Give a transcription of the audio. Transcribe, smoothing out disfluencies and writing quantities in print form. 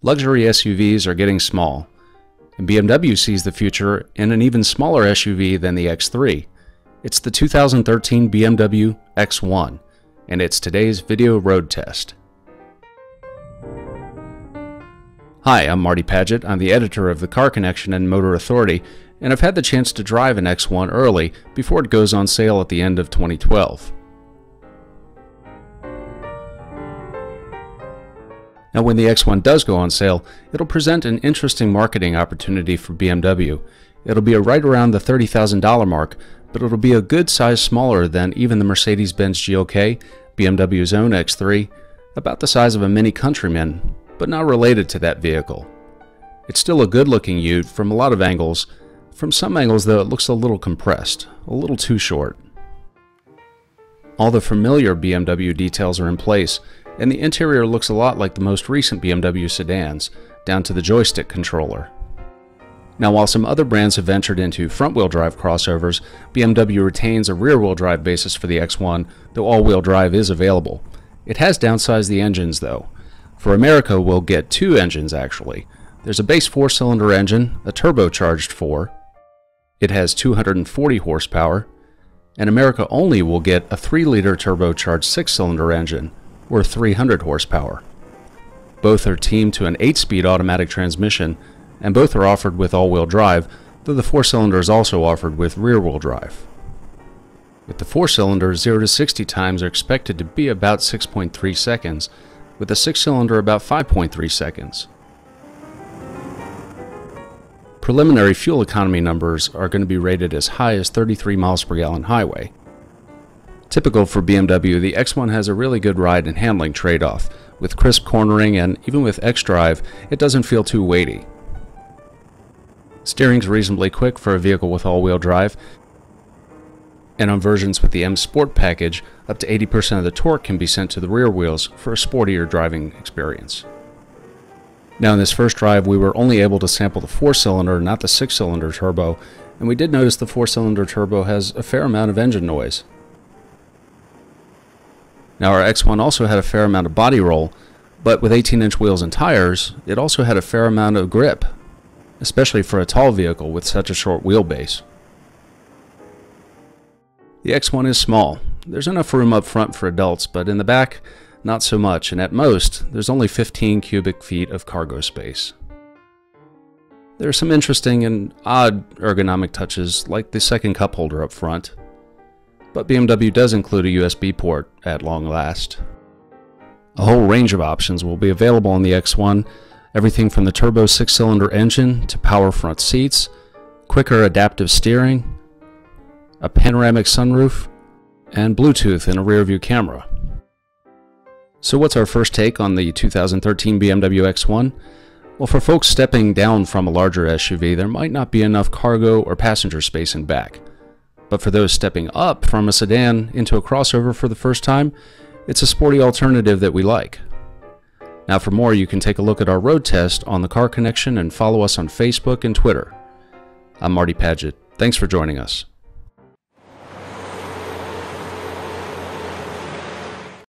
Luxury SUVs are getting small, and BMW sees the future in an even smaller SUV than the X3. It's the 2013 BMW X1, and it's today's video road test. Hi, I'm Marty Paget. I'm the editor of the Car Connection and Motor Authority, and I've had the chance to drive an X1 early before it goes on sale at the end of 2012. Now, when the X1 does go on sale, it'll present an interesting marketing opportunity for BMW. It'll be right around the $30,000 mark, but it'll be a good size smaller than even the Mercedes-Benz GLK, BMW's own X3, about the size of a Mini Countryman, but not related to that vehicle. It's still a good-looking ute from a lot of angles. From some angles, though, it looks a little compressed, a little too short. All the familiar BMW details are in place, and the interior looks a lot like the most recent BMW sedans, down to the joystick controller. Now, while some other brands have ventured into front-wheel drive crossovers, BMW retains a rear-wheel drive basis for the X1, though all-wheel drive is available. It has downsized the engines, though. For America, we'll get two engines, actually. There's a base 4-cylinder engine, a turbocharged 4. It has 240 horsepower, and America only will get a 3-liter turbocharged 6-cylinder engine, or 300 horsepower. Both are teamed to an 8-speed automatic transmission, and both are offered with all-wheel drive, though the 4-cylinder is also offered with rear-wheel drive. With the 4-cylinder, 0 to 60 times are expected to be about 6.3 seconds, with the 6-cylinder about 5.3 seconds. Preliminary fuel economy numbers are going to be rated as high as 33 miles per gallon highway. Typical for BMW, the X1 has a really good ride and handling trade-off. With crisp cornering and even with xDrive, it doesn't feel too weighty. Steering's reasonably quick for a vehicle with all-wheel drive, and on versions with the M Sport package, up to 80% of the torque can be sent to the rear wheels for a sportier driving experience. Now, in this first drive, we were only able to sample the 4-cylinder, not the 6-cylinder turbo, and we did notice the 4-cylinder turbo has a fair amount of engine noise. Now, our X1 also had a fair amount of body roll, but with 18-inch wheels and tires, it also had a fair amount of grip, especially for a tall vehicle with such a short wheelbase. The X1 is small. There's enough room up front for adults, but in the back, not so much, and at most, there's only 15 cubic feet of cargo space. There are some interesting and odd ergonomic touches, like the second cup holder up front, but BMW does include a USB port at long last. A whole range of options will be available on the X1, everything from the turbo 6-cylinder engine to power front seats, quicker adaptive steering, a panoramic sunroof, and Bluetooth and a rear-view camera. So what's our first take on the 2013 BMW X1? Well, for folks stepping down from a larger SUV, there might not be enough cargo or passenger space in back. But for those stepping up from a sedan into a crossover for the first time, it's a sporty alternative that we like. Now, for more, you can take a look at our road test on the Car Connection and follow us on Facebook and Twitter. I'm Marty Paget. Thanks for joining us.